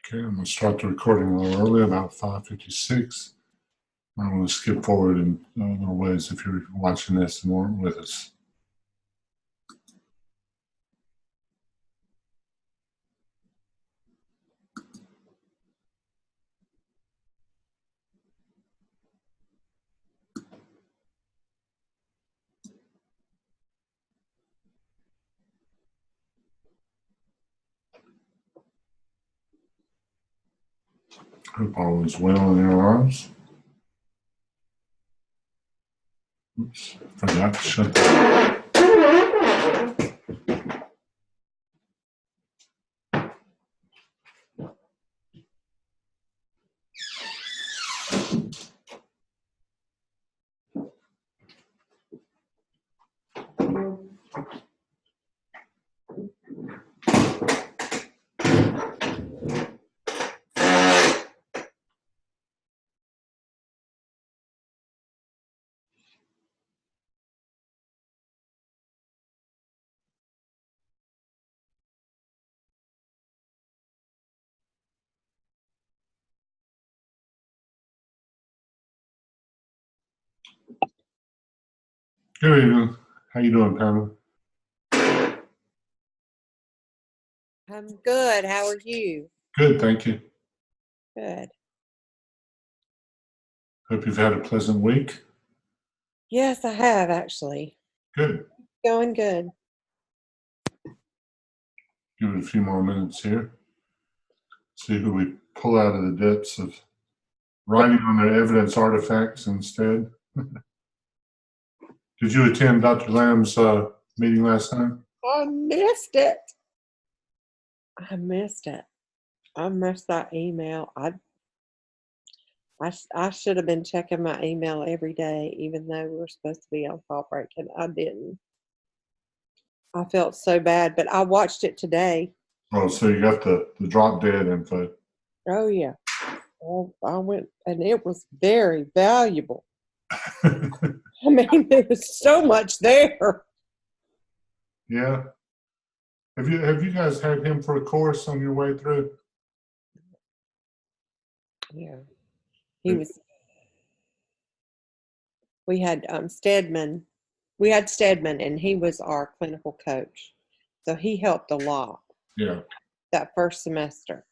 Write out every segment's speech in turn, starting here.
Okay, I'm going to start the recording a little early, about 5:56. I'm going to skip forward in little ways if you're watching this and weren't with us. Hope all is well in your lives. Oops, forgot to shut that. Good evening. How you doing, Pamela? I'm good. How are you? Good, thank you. Good. Hope you've had a pleasant week. Yes, I have actually. Good. Going good. Give it a few more minutes here. See who we pull out of the depths of writing on their evidence artifacts instead. Did you attend Dr. Lamb's meeting last night? I missed it. I missed that email. I should have been checking my email every day, even though we were supposed to be on fall break, and I didn't. I felt so bad, but I watched it today. Oh, so you got the drop dead info. Oh yeah. Well, I went, and it was very valuable. I mean, there was so much there. Yeah. Have you guys had him for a course on your way through? Yeah. He was. We had Stedman. We had Stedman, and he was our clinical coach. So he helped a lot. Yeah. That first semester.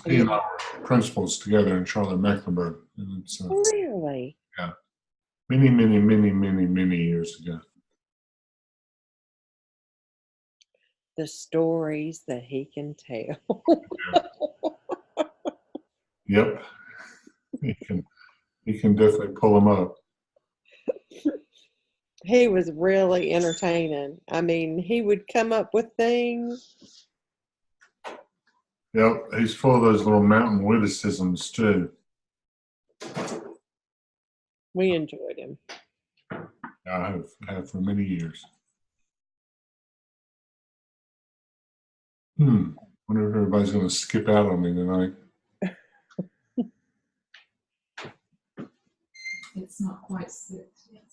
He and I were principals together in Charlotte Mecklenburg. And it's, really? Yeah. Many years ago. The stories that he can tell. Yep. He can definitely pull them up. He was really entertaining. I mean, he would come up with things. Yep, he's full of those little mountain witticisms too. We enjoyed him. I have for many years. Wonder if everybody's going to skip out on me tonight. It's not quite 6 yet.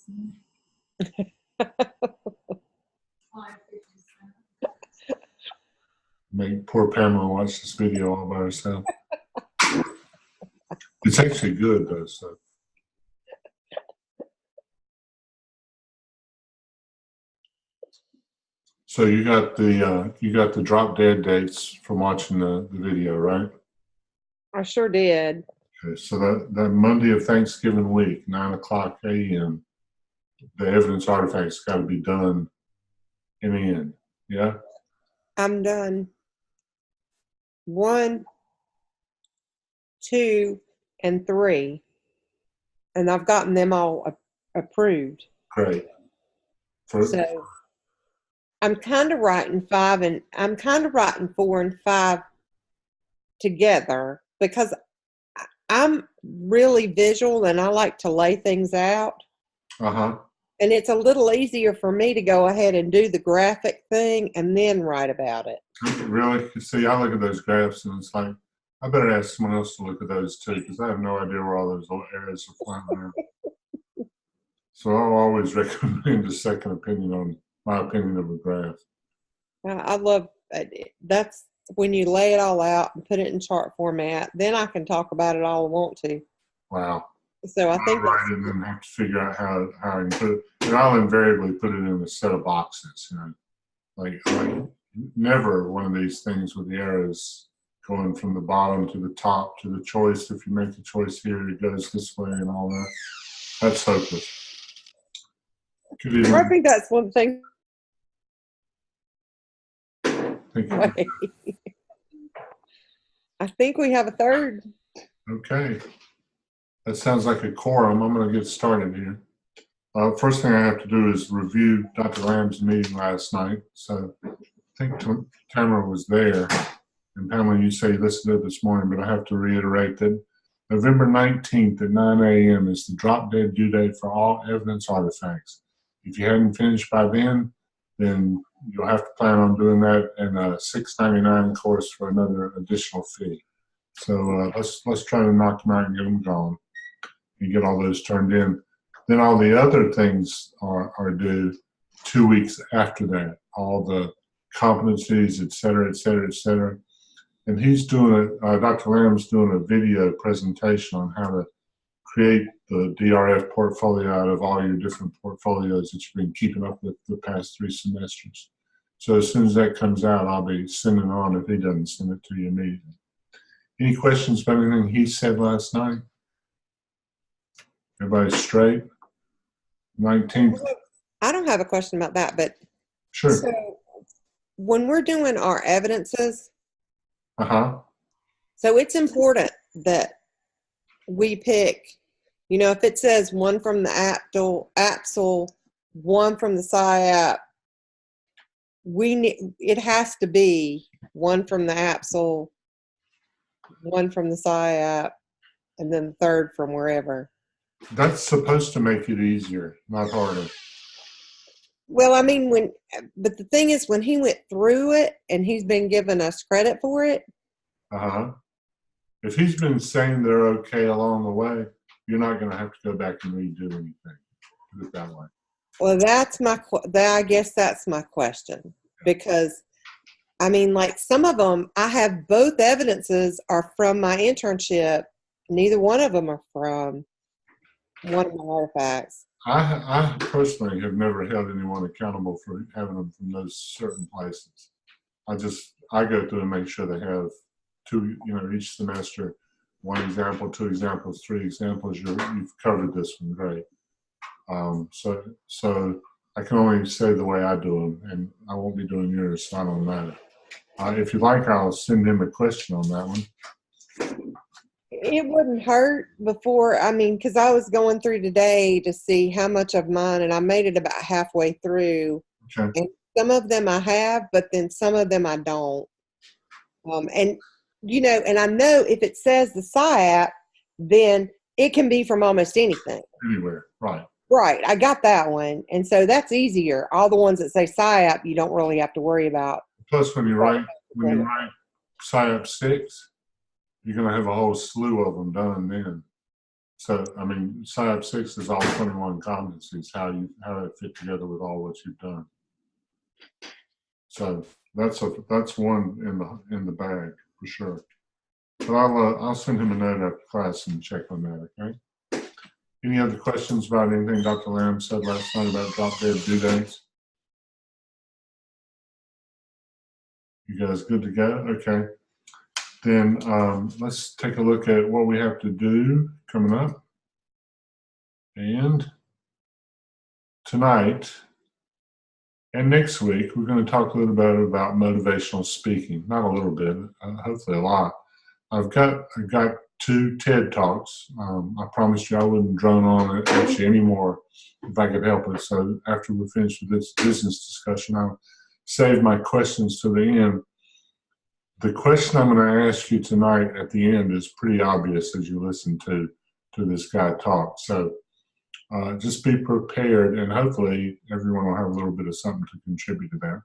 Make poor Pamela watch this video all by herself. It's actually good though, so. So you got the drop dead dates from watching the video, right? I sure did. Okay, so that Monday of Thanksgiving week, 9:00 a.m., the evidence artifacts got to be done in the end. Yeah? I'm done. 1, 2, and 3. And I've gotten them all approved. Great. So I'm kind of writing 4 and 5 together because I'm really visual and I like to lay things out. Uh-huh. And it's a little easier for me to go ahead and do the graphic thing and then write about it. Really? See, I look at those graphs and it's like, I better ask someone else to look at those too, because I have no idea where all those little areas are flying around. So I'll always recommend a second opinion on my opinion of a graph. I love that's when you lay it all out and put it in chart format, then I can talk about it all I want to. Wow. So I think Write it and then have to figure out how I can put it. And I'll invariably put it in a set of boxes, you know, like never one of these things with the arrows going from the bottom to the top to the choice. If you make the choice here, it goes this way and all that. That's hopeless. I think that's one thing. Wait. I think we have a third. Okay. That sounds like a quorum. I'm going to get started here. First thing I have to do is review Dr. Lamb's meeting last night. So I think Tamara was there. And Pamela, you say you listened to it this morning, but I have to reiterate that November 19th at 9 a.m. is the drop dead due date for all evidence artifacts. If you hadn't finished by then you'll have to plan on doing that and a $6.99 course for another additional fee. So let's try to knock them out and get them gone and get all those turned in. Then all the other things are due 2 weeks after that, all the competencies, et cetera, et cetera, et cetera. And he's doing Dr. Lamb's doing a video presentation on how to create the DRF portfolio out of all your different portfolios that you've been keeping up with the past 3 semesters. So as soon as that comes out, I'll be sending on if he doesn't send it to you immediately. Any questions about anything he said last night? Everybody straight? 19th? I don't have a question about that, but Sure. so when we're doing our evidences, so it's important that we pick, you know, if it says one from the APSL, one from the SIAP, it has to be one from the APSL, one from the SIAP, and then the third from wherever. That's supposed to make it easier, not harder. Well, I mean, but the thing is, when he went through it and he's been giving us credit for it. If he's been saying they're okay along the way, you're not going to have to go back and redo anything. Put it that way. Well, I guess that's my question, because I mean, like some of them, I have both evidences are from my internship. Neither one of them are from one of my artifacts. I personally have never held anyone accountable for having them from those certain places. I go through and make sure they have 2, you know, each semester, 1 example, 2 examples, 3 examples. You've covered this one, great. So I can only say the way I do them, and I won't be doing yours, so I don't matter. If you'd like, I'll send him a question on that one. It wouldn't hurt before, I mean, because I was going through today to see how much of mine, and I made it about halfway through. Okay. And some of them I have, but then some of them I don't. And, you know, and I know if it says the SIAP, then it can be from almost anything. Anywhere, right. Right, I got that one. And so that's easier. All the ones that say SIAP, you don't really have to worry about. Plus, when you write SIAP 6, you're going to have a whole slew of them done then. So, I mean, SIAP 6 is all 21 competencies, how they fit together with all what you've done. So that's one in the bag for sure. But I'll send him a note after class and check on that. Okay. Any other questions about anything Dr. Lamb said last night about drop dead due dates? You guys good to go? Okay. Then let's take a look at what we have to do coming up. And tonight and next week, we're going to talk a little bit about motivational speaking. Not a little bit, hopefully a lot. I've got 2 TED Talks. I promised you I wouldn't drone on it at you anymore if I could help it. So after we're finished with this business discussion, I'll save my questions to the end. The question I'm going to ask you tonight at the end is pretty obvious as you listen to this guy talk. So just be prepared, and hopefully everyone will have a little bit of something to contribute to that.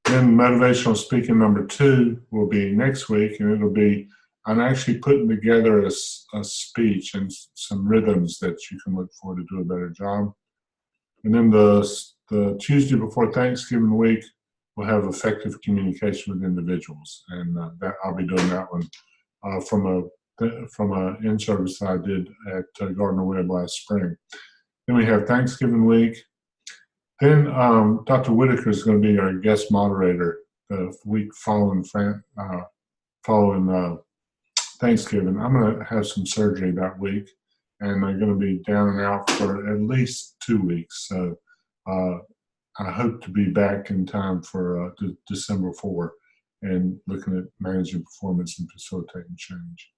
Then motivational speaking number 2 will be next week, and it'll be, I'm actually putting together a speech and some rhythms that you can look for to do a better job. And then the Tuesday before Thanksgiving week, will have effective communication with individuals, and that I'll be doing that one from a in-service I did at Gardner Webb last spring. Then we have Thanksgiving week. Then Dr. Whitaker is going to be our guest moderator the week following Thanksgiving. I'm going to have some surgery that week, and I'm going to be down and out for at least 2 weeks. So I hope to be back in time for December 4 and looking at managing performance and facilitating change.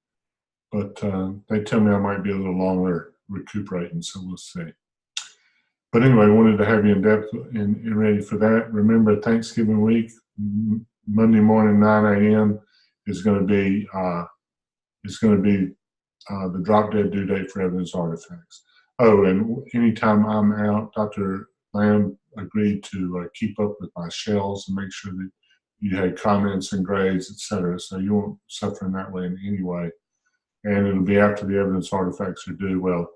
But they tell me I might be a little longer recuperating, so we'll see. But anyway, I wanted to have you in depth and ready for that. Remember, Thanksgiving week, Monday morning, 9 a.m. is going to be the drop dead due date for evidence artifacts. Oh, and anytime I'm out, Dr. Lamb agreed to keep up with my shells and make sure that you had comments and grades, etc. So you won't suffer in that way in any way. And it'll be after the evidence artifacts are due, well,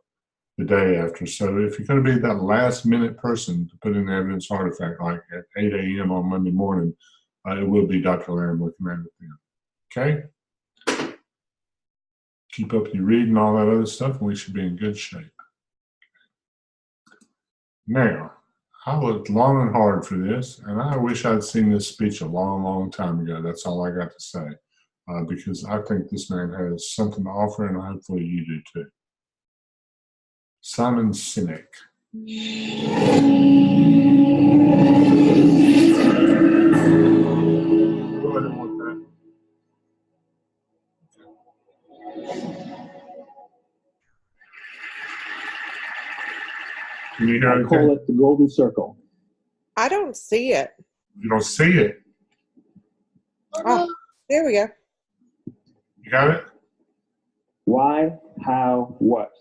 the day after. So if you're going to be that last minute person to put in the evidence artifact, like at 8 a.m. on Monday morning, it will be Dr. Lamb looking at it then. Okay? Keep up your reading, all that other stuff, and we should be in good shape. Now, I looked long and hard for this, and I wish I'd seen this speech a long, long time ago. That's all I got to say, because I think this man has something to offer, and hopefully you do too. Simon Sinek. Go ahead and want that. Can you hear I call it the golden circle. I don't see it. You don't see it. Oh, there we go. You got it? Why, how, what?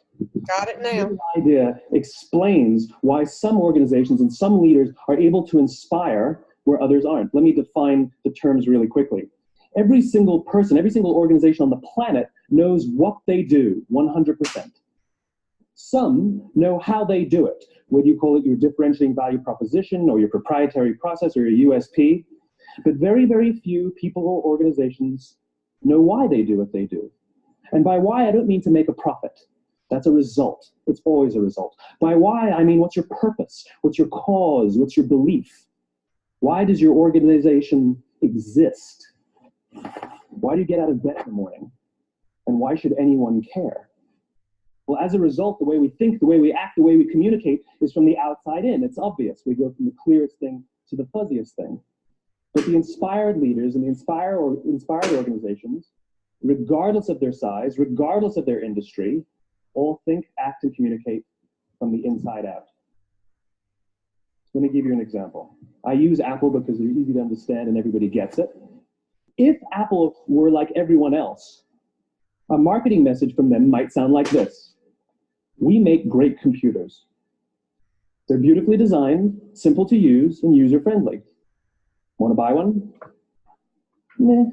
Got it now. This idea explains why some organizations and some leaders are able to inspire where others aren't. Let me define the terms really quickly. Every single person, every single organization on the planet knows what they do, 100%. Some know how they do it, whether you call it your differentiating value proposition or your proprietary process or your USP. But very, very few people or organizations know why they do what they do. And by why, I don't mean to make a profit. That's a result. It's always a result. By why, I mean what's your purpose? What's your cause? What's your belief? Why does your organization exist? Why do you get out of bed in the morning? And why should anyone care? Well, as a result, the way we think, the way we act, the way we communicate is from the outside in. It's obvious. We go from the clearest thing to the fuzziest thing. But the inspired leaders and the inspired organizations, regardless of their size, regardless of their industry, all think, act, and communicate from the inside out. Let me give you an example. I use Apple because they're easy to understand and everybody gets it. If Apple were like everyone else, a marketing message from them might sound like this. We make great computers. They're beautifully designed, simple to use, and user-friendly. Want to buy one? Meh.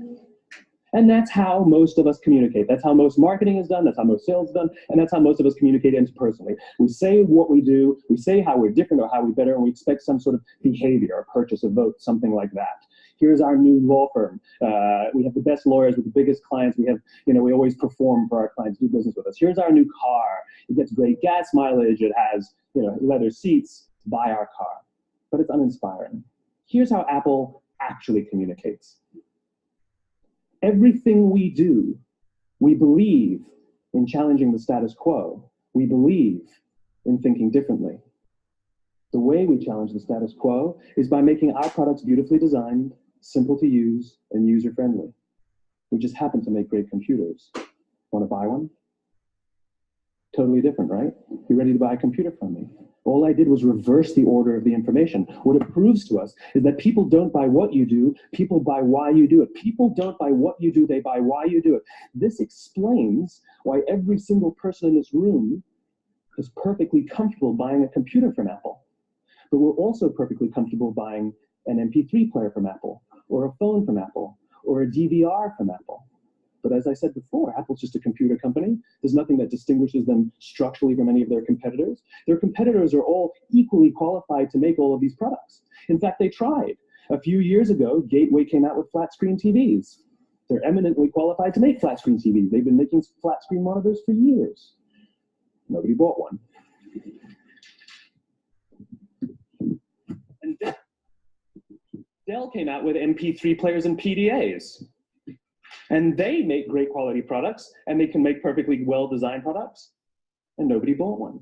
And that's how most of us communicate. That's how most marketing is done. That's how most sales is done. And that's how most of us communicate interpersonally. We say what we do. We say how we're different or how we're better, and we expect some sort of behavior, a purchase, a vote, something like that. Here's our new law firm. We have the best lawyers with the biggest clients. We have, we always perform for our clients, do business with us. Here's our new car. It gets great gas mileage. It has, leather seats. Buy our car. But it's uninspiring. Here's how Apple actually communicates. Everything we do, we believe in challenging the status quo. We believe in thinking differently. The way we challenge the status quo is by making our products beautifully designed, simple to use, and user-friendly. We just happen to make great computers. Want to buy one? Totally different, right? You ready to buy a computer from me? All I did was reverse the order of the information. What it proves to us is that people don't buy what you do, people buy why you do it. People don't buy what you do, they buy why you do it. This explains why every single person in this room is perfectly comfortable buying a computer from Apple. But we're also perfectly comfortable buying an MP3 player from Apple, or a phone from Apple, or a DVR from Apple. But as I said before, Apple's just a computer company. There's nothing that distinguishes them structurally from any of their competitors. Their competitors are all equally qualified to make all of these products. In fact, they tried. A few years ago, Gateway came out with flat screen TVs. They're eminently qualified to make flat screen TVs. They've been making flat screen monitors for years. Nobody bought one. And Dell came out with MP3 players and PDAs. And they make great quality products, and they can make perfectly well-designed products, and nobody bought one.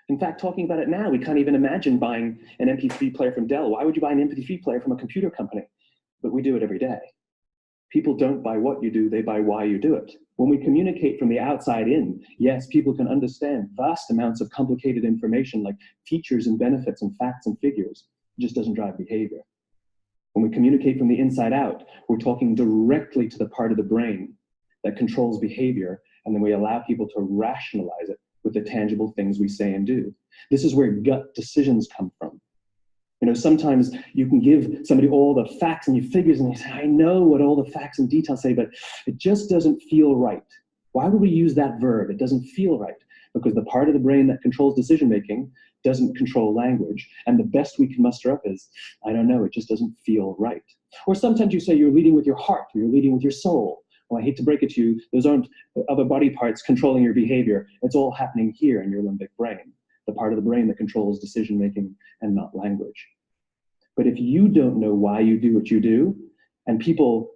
In fact, talking about it now, we can't even imagine buying an MP3 player from Dell. Why would you buy an MP3 player from a computer company? But we do it every day. People don't buy what you do, they buy why you do it. When we communicate from the outside in, yes, people can understand vast amounts of complicated information like features and benefits and facts and figures. It just doesn't drive behavior. When we communicate from the inside out, we're talking directly to the part of the brain that controls behavior, and then we allow people to rationalize it with the tangible things we say and do. This is where gut decisions come from. You know, sometimes you can give somebody all the facts and your figures, and they say, I know what all the facts and details say, but it just doesn't feel right. Why would we use that verb? It doesn't feel right. Because the part of the brain that controls decision-making doesn't control language. And the best we can muster up is, I don't know, it just doesn't feel right. Or sometimes you say you're leading with your heart, or you're leading with your soul. Well, I hate to break it to you, those aren't other body parts controlling your behavior. It's all happening here in your limbic brain, the part of the brain that controls decision-making and not language. But if you don't know why you do what you do, and people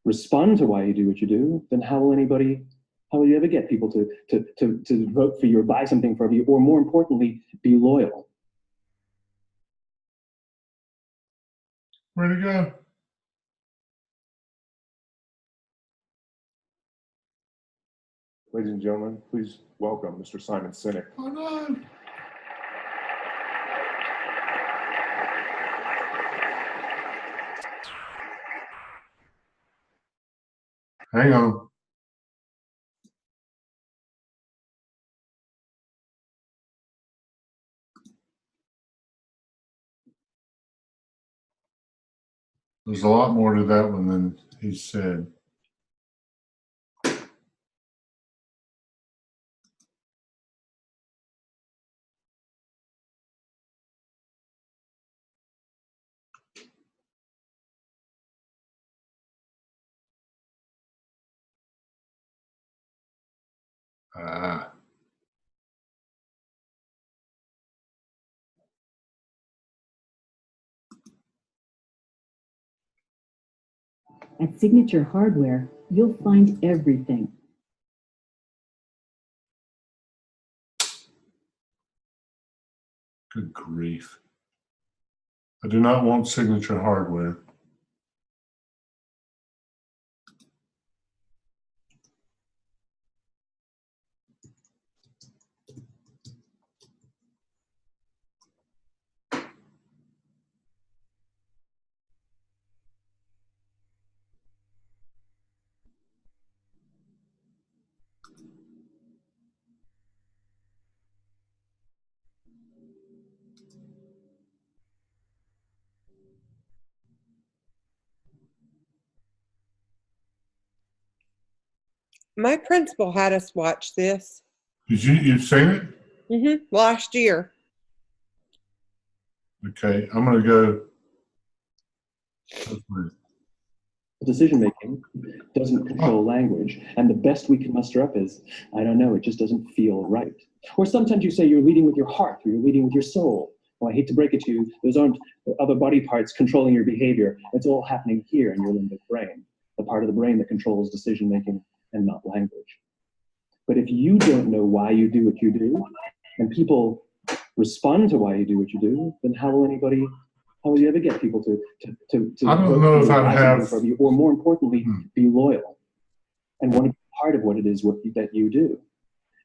respond to why you do what you do, then how will you ever get people to vote for you or buy something from you, or more importantly, be loyal? Where'd he go? Ladies and gentlemen, please welcome Mr. Simon Sinek. Oh no. Hang on. There's a lot more to that one than he said. Ah. At Signature Hardware, you'll find everything. Good grief. I do not want Signature Hardware. My principal had us watch this You've seen it? last year. Okay, I'm gonna go. Decision-making doesn't control language, and the best we can muster up is, I don't know, it just doesn't feel right. Or sometimes you say you're leading with your heart, or you're leading with your soul. Well, I hate to break it to you, those aren't other body parts controlling your behavior. It's all happening here in your limbic brain, the part of the brain that controls decision-making and not language. But if you don't know why you do what you do, and people respond to why you do what you do, then how will you ever get people to I don't know if I'd have, from you, or more importantly, be loyal and want to be part of what it is that you do?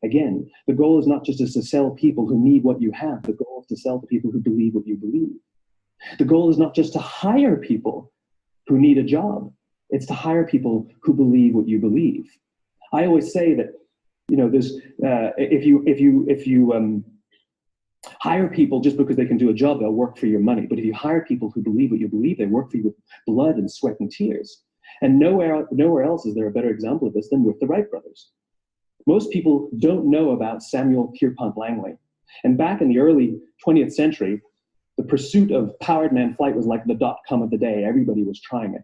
Again, the goal is not just to sell people who need what you have. The goal is to sell to people who believe what you believe. The goal is not just to hire people who need a job. It's to hire people who believe what you believe. I always say that, you know, there's if you hire people just because they can do a job, they'll work for your money. But if you hire people who believe what you believe, they work for you with blood and sweat and tears. And nowhere else is there a better example of this than with the Wright brothers. Most people don't know about Samuel Pierpont Langley. And back in the early 20th century, The pursuit of powered man flight was like the dot-com of the day. Everybody was trying it.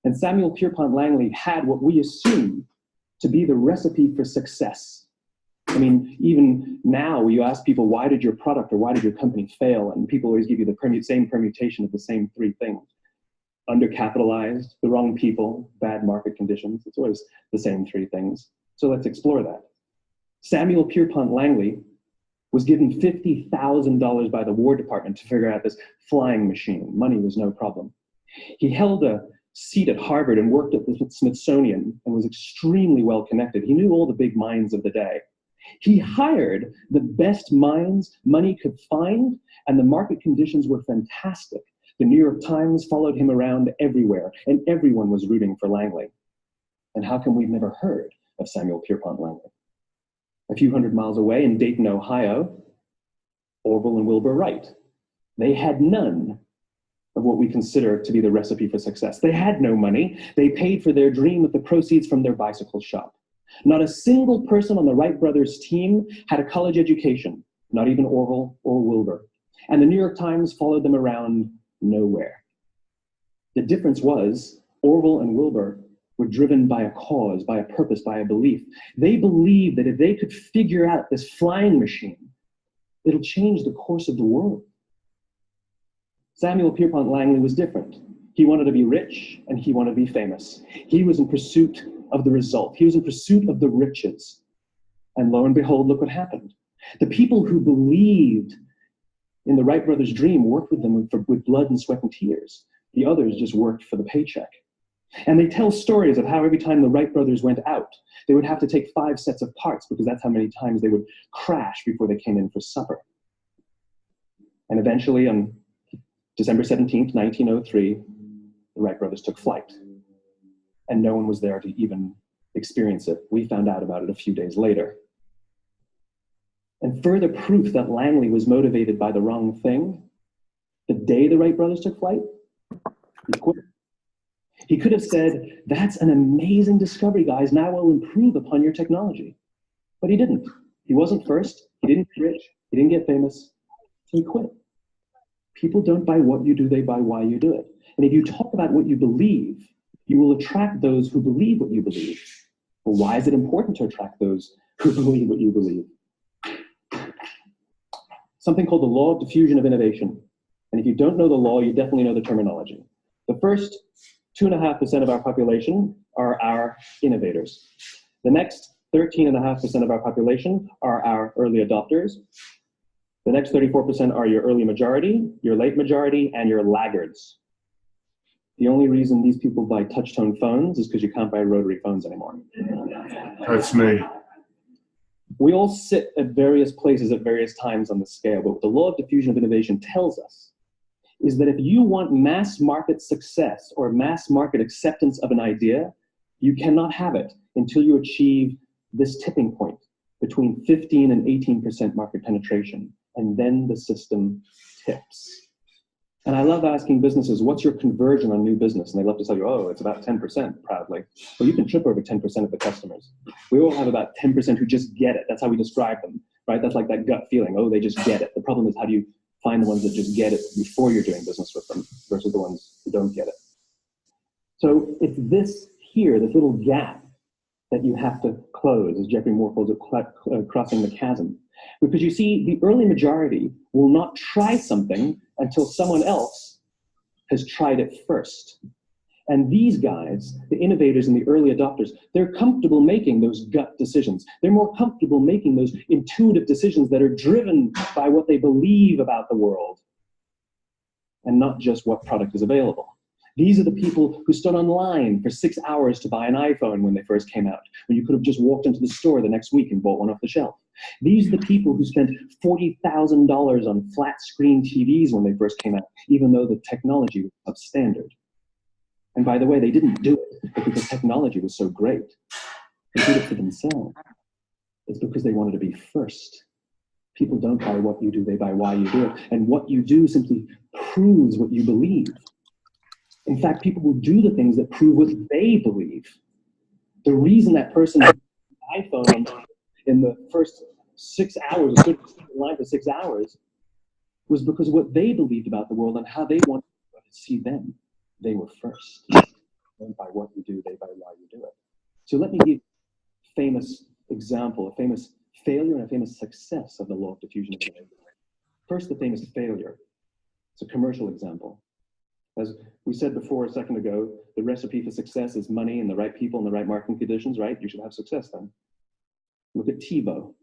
And Samuel Pierpont Langley had what we assume to be the recipe for success. I mean, even now, you ask people, why did your product or why did your company fail? And people always give you the same permutation of the same three things. Undercapitalized, the wrong people, bad market conditions. It's always the same three things. So let's explore that. Samuel Pierpont Langley was given $50,000 by the War Department to figure out this flying machine. Money was no problem. He held a seat at Harvard and worked at the Smithsonian and was extremely well connected. He knew all the big minds of the day. He hired the best minds money could find, and the market conditions were fantastic. The New York Times followed him around everywhere, and everyone was rooting for Langley. And how come we've never heard of Samuel Pierpont Langley? A few hundred miles away in Dayton, Ohio, Orville and Wilbur Wright. They had none of what we consider to be the recipe for success. They had no money. They paid for their dream with the proceeds from their bicycle shop. Not a single person on the Wright brothers team had a college education, not even Orville or Wilbur. And the New York Times followed them around nowhere. The difference was Orville and Wilbur were driven by a cause, by a purpose, by a belief. They believed that if they could figure out this flying machine, it'll change the course of the world. Samuel Pierpont Langley was different. He wanted to be rich and he wanted to be famous. He was in pursuit of the result. He was in pursuit of the riches. And lo and behold, look what happened. The people who believed in the Wright brothers' dream worked with them with blood and sweat and tears. The others just worked for the paycheck. And they tell stories of how every time the Wright brothers went out, they would have to take 5 sets of parts because that's how many times they would crash before they came in for supper. And eventually on December 17th, 1903, the Wright brothers took flight. And no one was there to even experience it. We found out about it a few days later. And further proof that Langley was motivated by the wrong thing, the day the Wright brothers took flight, he quit. He could have said, that's an amazing discovery, guys. Now I'll improve upon your technology. But he didn't. He wasn't first. He didn't get rich. He didn't get famous. So he quit. People don't buy what you do, they buy why you do it. And if you talk about what you believe, you will attract those who believe what you believe. Well, why is it important to attract those who believe what you believe? Something called the law of diffusion of innovation. And if you don't know the law, you definitely know the terminology. The first 2.5% of our population are our innovators. The next 13.5% of our population are our early adopters. The next 34% are your early majority, your late majority, and your laggards. The only reason these people buy touch-tone phones is because you can't buy rotary phones anymore. That's me. We all sit at various places at various times on the scale, but what the law of diffusion of innovation tells us is that if you want mass market success or mass market acceptance of an idea, you cannot have it until you achieve this tipping point between 15 and 18% market penetration, and then the system tips. And I love asking businesses, what's your conversion on new business? And they love to tell you, oh, it's about 10%, proudly. Well, you can trip over 10% of the customers. We all have about 10% who just get it. That's how we describe them, right? That's like that gut feeling, oh, they just get it. The problem is, how do you find the ones that just get it before you're doing business with them versus the ones who don't get it? So it's this here, this little gap that you have to close, as Jeffrey Moore calls it, crossing the chasm. Because you see, the early majority will not try something until someone else has tried it first. And these guys, the innovators and the early adopters, they're comfortable making those gut decisions. They're more comfortable making those intuitive decisions that are driven by what they believe about the world and not just what product is available. These are the people who stood online for 6 hours to buy an iPhone when they first came out, when you could have just walked into the store the next week and bought one off the shelf. These are the people who spent $40,000 on flat screen TVs when they first came out, even though the technology was substandard. And by the way, they didn't do it because the technology was so great. They did it for themselves. It's because they wanted to be first. People don't buy what you do, they buy why you do it. And what you do simply proves what you believe. In fact, people will do the things that prove what they believe. The reason that person has an iPhone in the first 6 hours, stood in line for 6 hours, was because what they believed about the world and how they wanted to see them, they were first. Don't by what you do, they by why you do it. So let me give a famous example, a famous failure and a famous success of the law of diffusion of innovation. First, the famous failure. It's a commercial example. As we said before a second ago, the recipe for success is money and the right people and the right marketing conditions, right? You should have success then. Look at TiVo.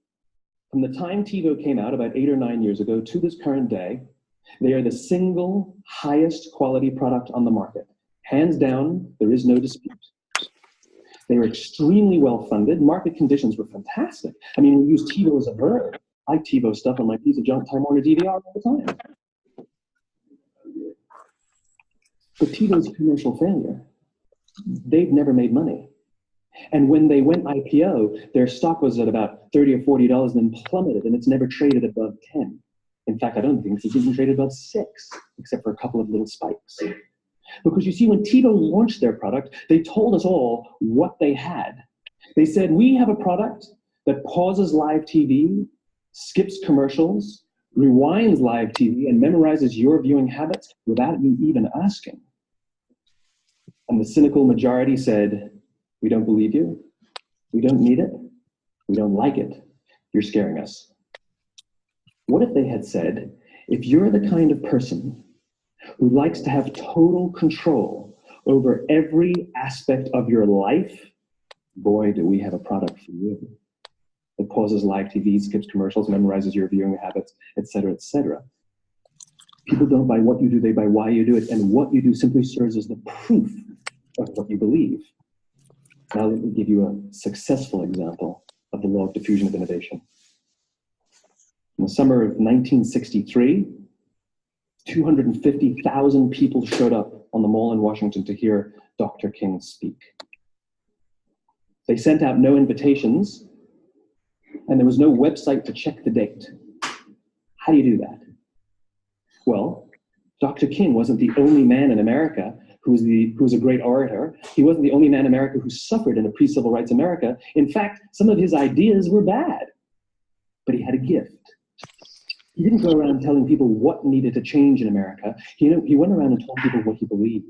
From the time TiVo came out about 8 or 9 years ago to this current day, they are the single highest quality product on the market. Hands down, there is no dispute. They were extremely well funded. Market conditions were fantastic. I mean, we use TiVo as a verb. I TiVo stuff on my piece of junk Time Warner DVR all the time. But TiVo's a commercial failure. They've never made money. And when they went IPO, their stock was at about $30 or $40 and then plummeted, and it's never traded above 10. In fact, I don't think it's even traded above 6, except for a couple of little spikes. Because you see, when TiVo launched their product, they told us all what they had. They said, we have a product that pauses live TV, skips commercials, rewinds live TV, and memorizes your viewing habits without you even asking. And the cynical majority said, we don't believe you. We don't need it. We don't like it. You're scaring us. What if they had said, if you're the kind of person who likes to have total control over every aspect of your life, boy, do we have a product for you. It pauses live TV, skips commercials, memorizes your viewing habits, etc., etc. People don't buy what you do, they buy why you do it, and what you do simply serves as the proof of what you believe. Now let me give you a successful example of the law of diffusion of innovation. In the summer of 1963, 250,000 people showed up on the Mall in Washington to hear Dr. King speak. They sent out no invitations, and there was no website to check the date. How do you do that? Well, Dr. King wasn't the only man in America who was a great orator. He wasn't the only man in America who suffered in a pre-civil rights America. In fact, some of his ideas were bad, but he had a gift. He didn't go around telling people what needed to change in America. He went around and told people what he believed.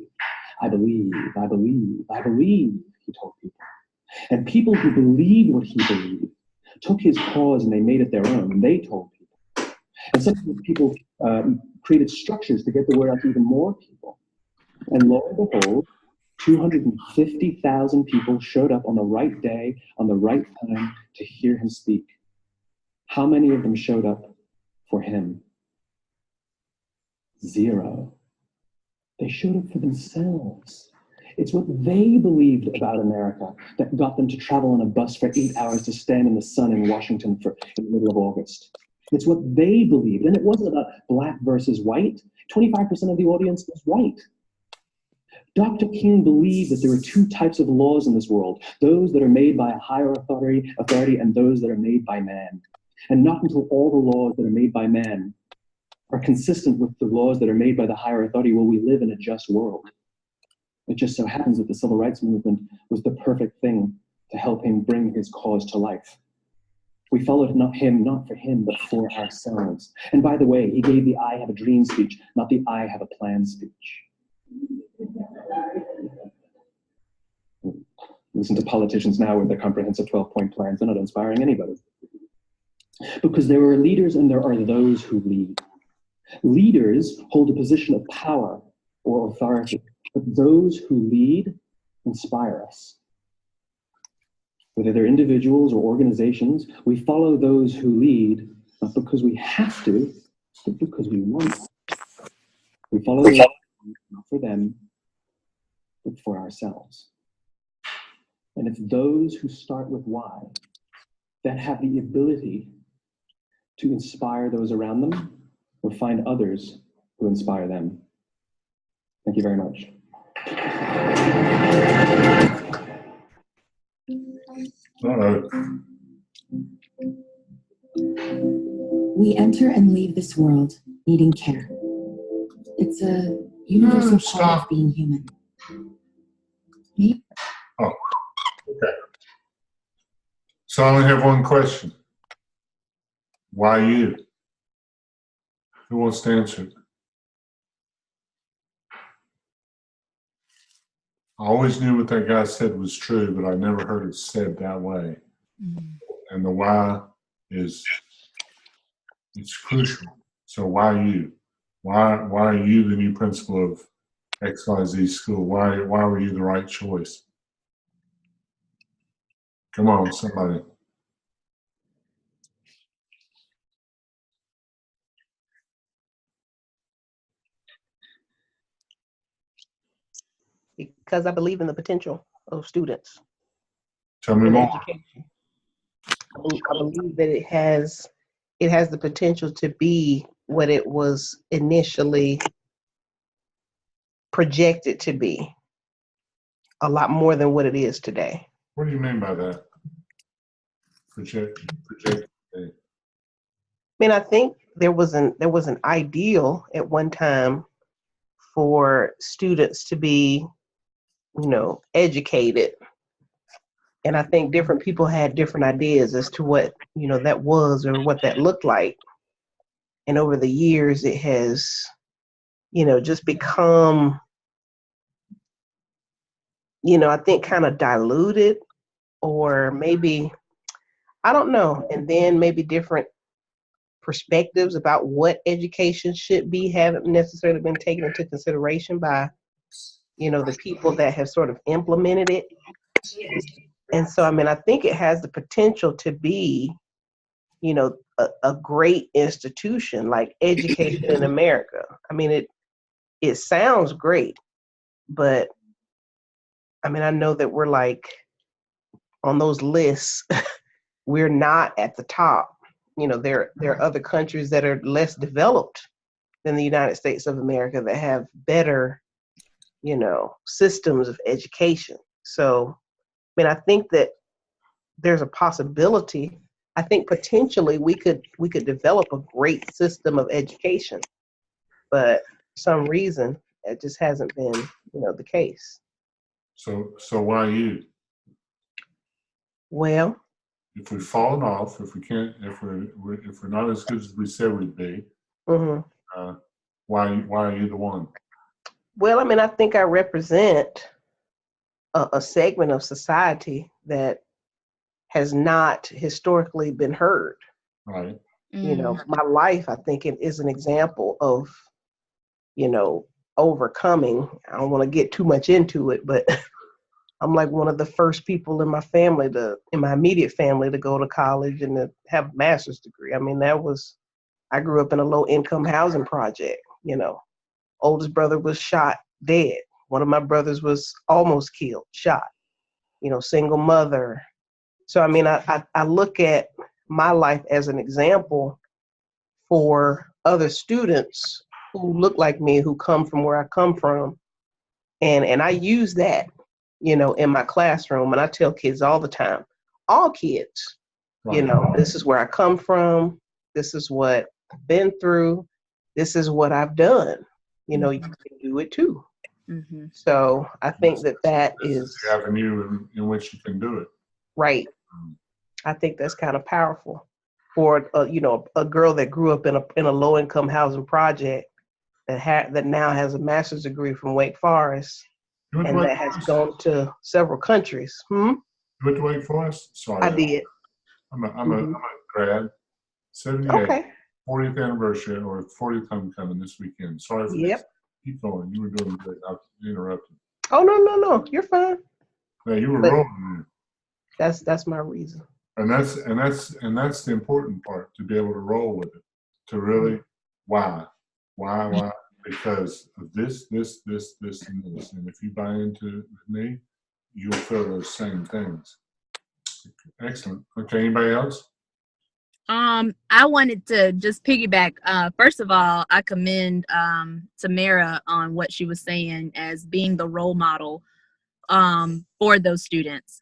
I believe, I believe, I believe, he told people. And people who believed what he believed took his cause and they made it their own, and they told people. And some of these people created structures to get the word out to even more people. And lo and behold, 250,000 people showed up on the right day, on the right time to hear him speak. How many of them showed up for him? 0. They showed up for themselves. It's what they believed about America that got them to travel on a bus for 8 hours to stand in the sun in Washington in the middle of August. It's what they believed. And it wasn't about black versus white. 25% of the audience was white. Dr. King believed that there were 2 types of laws in this world, those that are made by a higher authority and those that are made by man. And not until all the laws that are made by man are consistent with the laws that are made by the higher authority will we live in a just world. It just so happens that the civil rights movement was the perfect thing to help him bring his cause to life. We followed not for him, but for ourselves. And by the way, he gave the I have a dream speech, not the I have a plan speech. Listen to politicians now with their comprehensive 12-point plans. They're not inspiring anybody. Because there are leaders and there are those who lead. Leaders hold a position of power or authority, but those who lead inspire us. Whether they're individuals or organizations, we follow those who lead, not because we have to, but because we want to. We follow them not for them, but for ourselves. And it's those who start with why that have the ability to inspire those around them or find others who inspire them. Thank you very much. All right. We enter and leave this world needing care. It's a universal part of being human. Me? Oh, okay. So I only have one question. Why you? Who wants to answer it? I always knew what that guy said was true, but I never heard it said that way. And the why is, it's crucial. So why you? Why are you the new principal of XYZ school? Why were you the right choice? Come on, somebody. Because I believe in the potential of students Tell me in more. education. I believe that it has the potential to be what it was initially projected to be, a lot more than what it is today. What do you mean by that? Project. I mean, I think there was an ideal at one time for students to be, educated. And I think different people had different ideas as to what, that was or what that looked like. And over the years, it has, just become, I think kind of diluted, or maybe, I don't know. And then maybe different perspectives about what education should be haven't necessarily been taken into consideration by, the people that have sort of implemented it. And so, I mean, I think it has the potential to be, a great institution like education in America. I mean, it sounds great, but I mean, I know that we're like on those lists, we're not at the top. There are other countries that are less developed than the United States of America that have better, systems of education. So, I mean, I think that there's a possibility. I think potentially we could develop a great system of education, but for some reason it just hasn't been, the case. So why you? Well, If we've fallen off, if we're not as good as we said we'd be, mhm. why are you the one? Well, I mean, I think I represent a segment of society that has not historically been heard. Right. My life, I think it is an example of, overcoming. I don't want to get too much into it, but I'm like one of the first people in my family in my immediate family to go to college and to have a master's degree. I mean, I grew up in a low income housing project, oldest brother was shot dead. One of my brothers was almost killed, shot, single mother. So, I mean, I look at my life as an example for other students who look like me, who come from where I come from. And I use that, in my classroom. And I tell kids all the time, all kids, Right. This is where I come from. This is what I've been through. This is what I've done. You can do it too. Mm-hmm. So I think that This is the avenue in which you can do it. right. I think that's kind of powerful for a girl that grew up in a low income housing project that now has a master's degree from Wake Forest You went to and Wake that has Forest? gone to several countries. You went to Wake Forest? Sorry. I did. I'm a Mhm. grad. 78. Okay. 40th anniversary or 40th homecoming this weekend. Sorry for this. Yep. Keep going. You were doing great. I interrupted. Oh no, you're fine. Yeah, you were But rolling there. that's my reason. And that's the important part, to be able to roll with it. To really, why? Because of this, and this. And if you buy into me, you'll feel those same things. Excellent. Okay, anybody else? I wanted to just piggyback. First of all, I commend Tamara on what she was saying as being the role model for those students.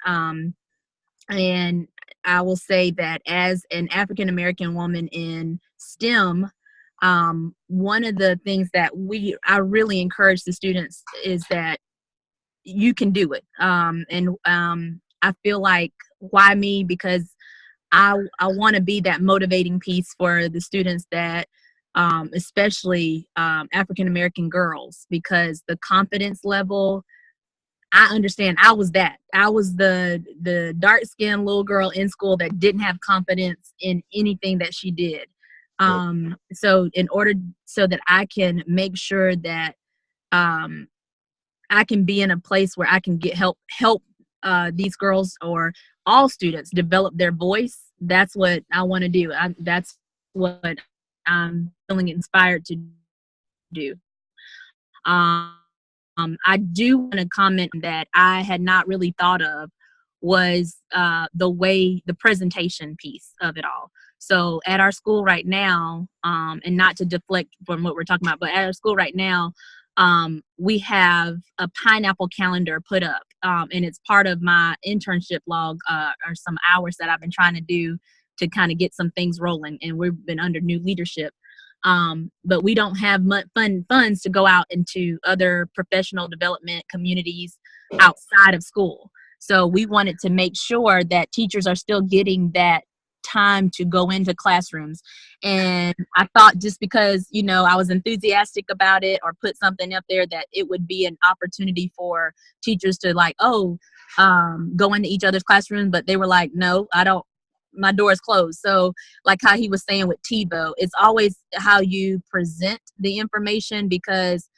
And I will say that as an African American woman in STEM, one of the things that I really encourage the students is that you can do it. And I feel like, why me? Because I want to be that motivating piece for the students that especially African American girls, because the confidence level, I understand. I was that. I was the dark skinned little girl in school that didn't have confidence in anything that she did. So in order so that I can make sure that I can be in a place where I can get help these girls or all students develop their voice. That's what I want to do. That's what I'm feeling inspired to do. I do want to comment that I had not really thought of was the presentation piece of it all. So at our school right now, and not to deflect from what we're talking about, but at our school right now, we have a pineapple calendar put up, and it's part of my internship log, or some hours that I've been trying to do to kind of get some things rolling, and we've been under new leadership. But we don't have funds to go out into other professional development communities outside of school. So we wanted to make sure that teachers are still getting that time to go into classrooms. And I thought just because, I was enthusiastic about it or put something up there, that it would be an opportunity for teachers to go into each other's classroom. But they were like, no, I don't. My door is closed. So like how he was saying with TiVo, it's always how you present the information, because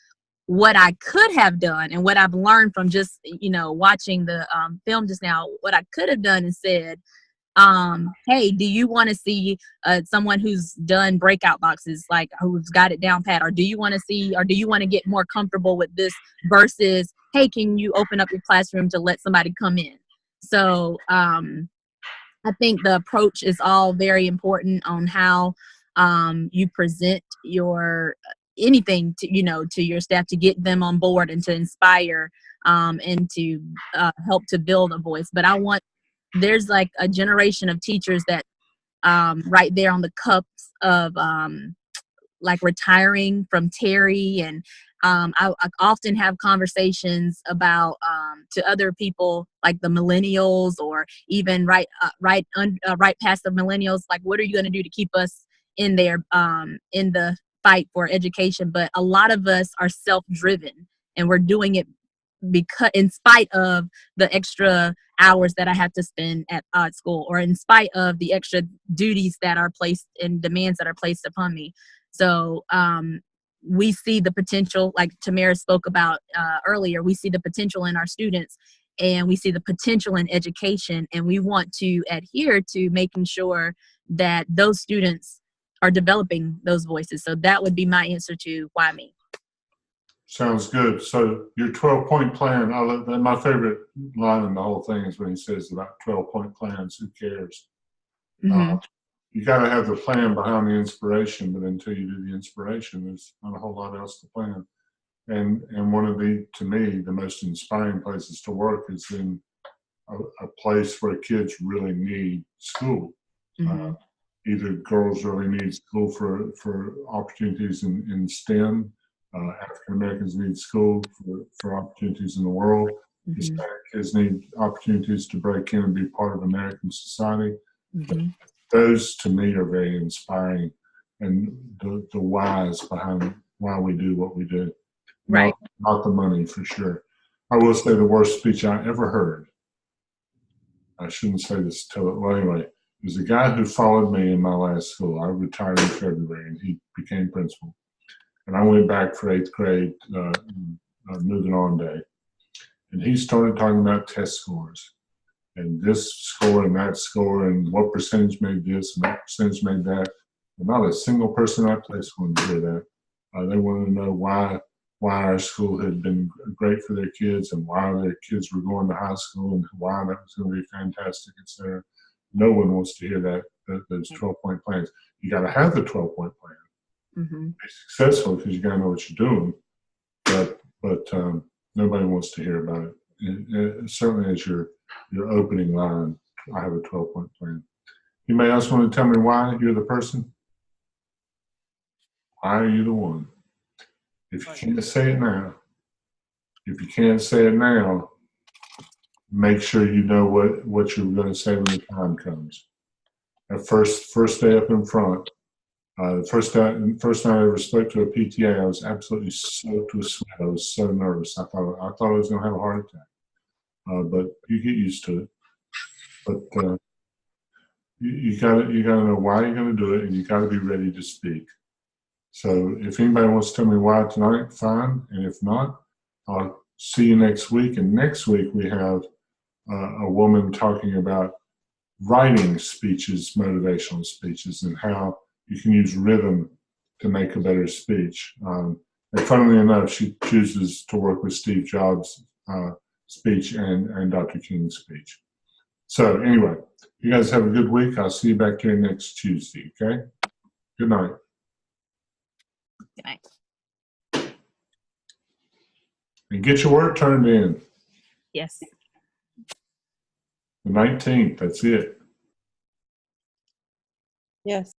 what I could have done and what I've learned from just, watching the film just now, what I could have done is said, hey, do you want to see someone who's done breakout boxes, like who's got it down pat, or do you want to get more comfortable with this versus, hey, can you open up your classroom to let somebody come in? So I think the approach is all very important on how you present your anything to your staff, to get them on board and to inspire and to help to build a voice. But there's like a generation of teachers that right there on the cups of like retiring from Terry, and I often have conversations about to other people, like the millennials, or even right past the millennials, like what are you going to do to keep us in there in the fight for education? But a lot of us are self-driven, and we're doing it because in spite of the extra hours that I have to spend at school, or in spite of the extra duties that are placed and demands that are placed upon me. So we see the potential, like Tamara spoke about earlier, we see the potential in our students, and we see the potential in education, and we want to adhere to making sure that those students are developing those voices. So that would be my answer to why me. Sounds good. So your 12-point plan, my favorite line in the whole thing is when he says about 12-point plans, who cares? Mm-hmm. You got to have the plan behind the inspiration, but until you do the inspiration, there's not a whole lot else to plan. And one of to me, the most inspiring places to work is in a place where kids really need school. Mm-hmm. Either girls really need school for opportunities in STEM. African Americans need school for opportunities in the world. Mm-hmm. Hispanic kids need opportunities to break in and be part of American society. Mm-hmm. Those to me are very inspiring, and the whys behind why we do what we do. Right. Not the money, for sure. I will say the worst speech I ever heard, I shouldn't say this well anyway, there's a guy who followed me in my last school. I retired in February, and he became principal. And I went back for 8th grade, moving on day. And he started talking about test scores, and this score and that score, and what percentage made this and what percentage made that. And not a single person at place wanted to hear that. They wanted to know why our school had been great for their kids, and why their kids were going to high school, and why that was going to be fantastic, etc. No one wants to hear those 12-point plans. You got to have the 12-point plan. Mm-hmm. Be successful, because you got to know what you're doing. But nobody wants to hear about it. And certainly as your opening line, I have a 12-point plan. Anybody else want to tell me why you're the person? Why are you the one? If you can't say it now, make sure you know what you're going to say when the time comes. That first day up in front, The first night I ever spoke to a PTA, I was absolutely soaked with sweat. I was so nervous. I thought I was going to have a heart attack. But you get used to it. But you gotta know why you're going to do it, and you got to be ready to speak. So if anybody wants to tell me why tonight, fine. And if not, I'll see you next week. And next week we have a woman talking about writing speeches, motivational speeches, and how you can use rhythm to make a better speech. And funnily enough, she chooses to work with Steve Jobs' speech and Dr. King's speech. So anyway, you guys have a good week. I'll see you back here next Tuesday, okay? Good night. Good night. And get your work turned in. Yes. The 19th, that's it. Yes.